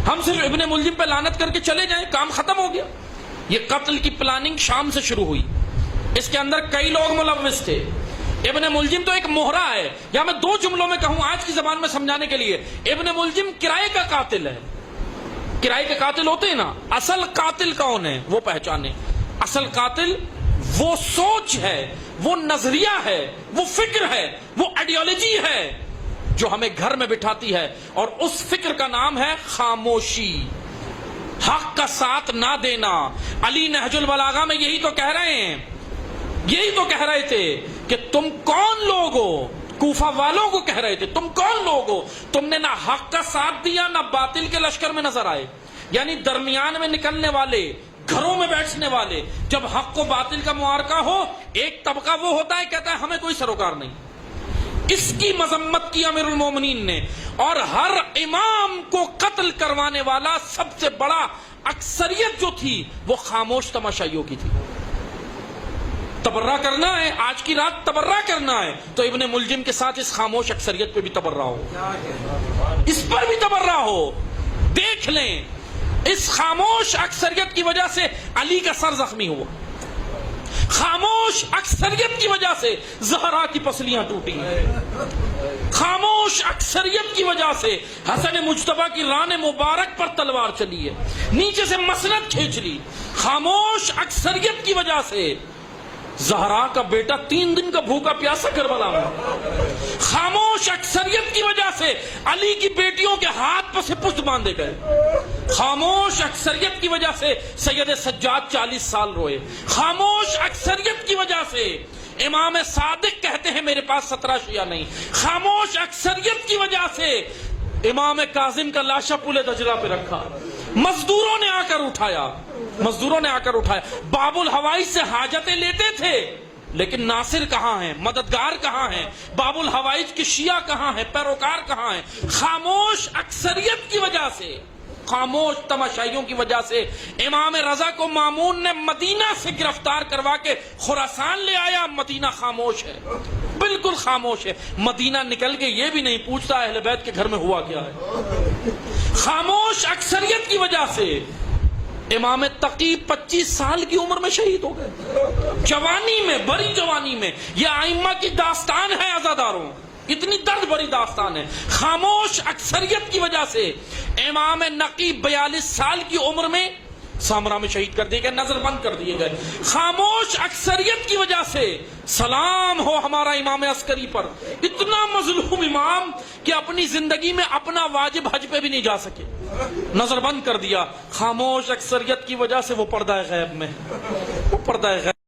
ہم صرف ابن ملجم پہ لعنت کر کے چلے جائیں، کام ختم ہو گیا؟ یہ قتل کی پلاننگ شام سے شروع ہوئی، اس کے اندر کئی لوگ ملوث تھے۔ ابن ملجم تو ایک مہرا ہے، یا میں دو جملوں میں کہوں آج کی زبان میں سمجھانے کے لیے، ابن ملجم کرائے کا قاتل ہے۔ کرائے کے قاتل ہوتے ہیں نا، اصل قاتل کون ہے وہ پہچانے۔ اصل قاتل وہ سوچ ہے، وہ نظریہ ہے، وہ فکر ہے، وہ آئیڈیالوجی ہے جو ہمیں گھر میں بٹھاتی ہے، اور اس فکر کا نام ہے خاموشی، حق کا ساتھ نہ دینا۔ علی نہج البلاغہ میں یہی تو کہہ رہے ہیں، یہی تو کہہ رہے تھے کہ تم کون لوگ ہو، کوفہ والوں کو کہہ رہے تھے تم کون لوگ ہو، تم نے نہ حق کا ساتھ دیا نہ باطل کے لشکر میں نظر آئے۔ یعنی درمیان میں نکلنے والے، گھروں میں بیٹھنے والے، جب حق و باطل کا معارکہ ہو، ایک طبقہ وہ ہوتا ہے کہتا ہے ہمیں کوئی سروکار نہیں۔ اس کی مذمت کی امیر المومنین نے، اور ہر امام کو قتل کروانے والا سب سے بڑا اکثریت جو تھی وہ خاموش تماشائیوں کی تھی۔ تبرہ کرنا ہے، آج کی رات تبرہ کرنا ہے تو ابن ملجم کے ساتھ اس خاموش اکثریت پہ بھی تبرہ ہو، اس پر بھی تبرہ ہو۔ دیکھ لیں اس خاموش اکثریت کی وجہ سے علی کا سر زخمی ہوا، خاموش اکثریت کی وجہ سے زہرا کی پسلیاں ٹوٹی، خاموش اکثریت کی وجہ سے حسن مجتبیٰ کی ران مبارک پر تلوار چلی ہے، نیچے سے مسند کھینچ لی۔ خاموش اکثریت کی وجہ سے زہرا کا بیٹا 3 دن کا بھوکا پیاسا کربلا میں، خاموش اکثریت کی وجہ سے علی کی بیٹیوں کے ہاتھ پر سے پشت باندھے گئے، خاموش اکثریت کی وجہ سے سید سجاد 40 سال روئے، خاموش اکثریت کی وجہ سے امام صادق کہتے ہیں میرے پاس 17 شیعہ نہیں، خاموش اکثریت کی وجہ سے امام کاظم کا لاشا پل دجلہ پہ رکھا، مزدوروں نے آ کر اٹھایا، مزدوروں نے آ کر اٹھایا۔ باب الحوائج سے حاجتیں لیتے تھے، لیکن ناصر کہاں ہیں، مددگار کہاں ہیں، باب الحوائج کے شیعہ کہاں ہیں، پیروکار کہاں ہیں؟ خاموش اکثریت کی وجہ سے، خاموش تماشائیوں کی وجہ سے امام رضا کو مامون نے مدینہ سے گرفتار کروا کے خراسان لے آیا۔ مدینہ خاموش ہے، بالکل خاموش ہے، مدینہ نکل کے یہ بھی نہیں پوچھتا اہل بیت کے گھر میں ہوا کیا ہے۔ خاموش اکثریت کی وجہ سے امام تقی 25 سال کی عمر میں شہید ہو گئے، جوانی میں، بڑی جوانی میں۔ یہ ائمہ کی داستان ہے عزاداروں، اتنی درد بھری داستان ہے۔ خاموش اکثریت کی وجہ سے امام نقی 42 سال کی عمر میں سامرا میں شہید کر دیے گئے، نظر بند کر دیے گئے۔ خاموش اکثریت کی وجہ سے سلام ہو ہمارا امام عسکری پر، اتنا مظلوم امام کہ اپنی زندگی میں اپنا واجب حج پہ بھی نہیں جا سکے، نظر بند کر دیا۔ خاموش اکثریت کی وجہ سے وہ پردہ غیب میں، وہ پردہ غیب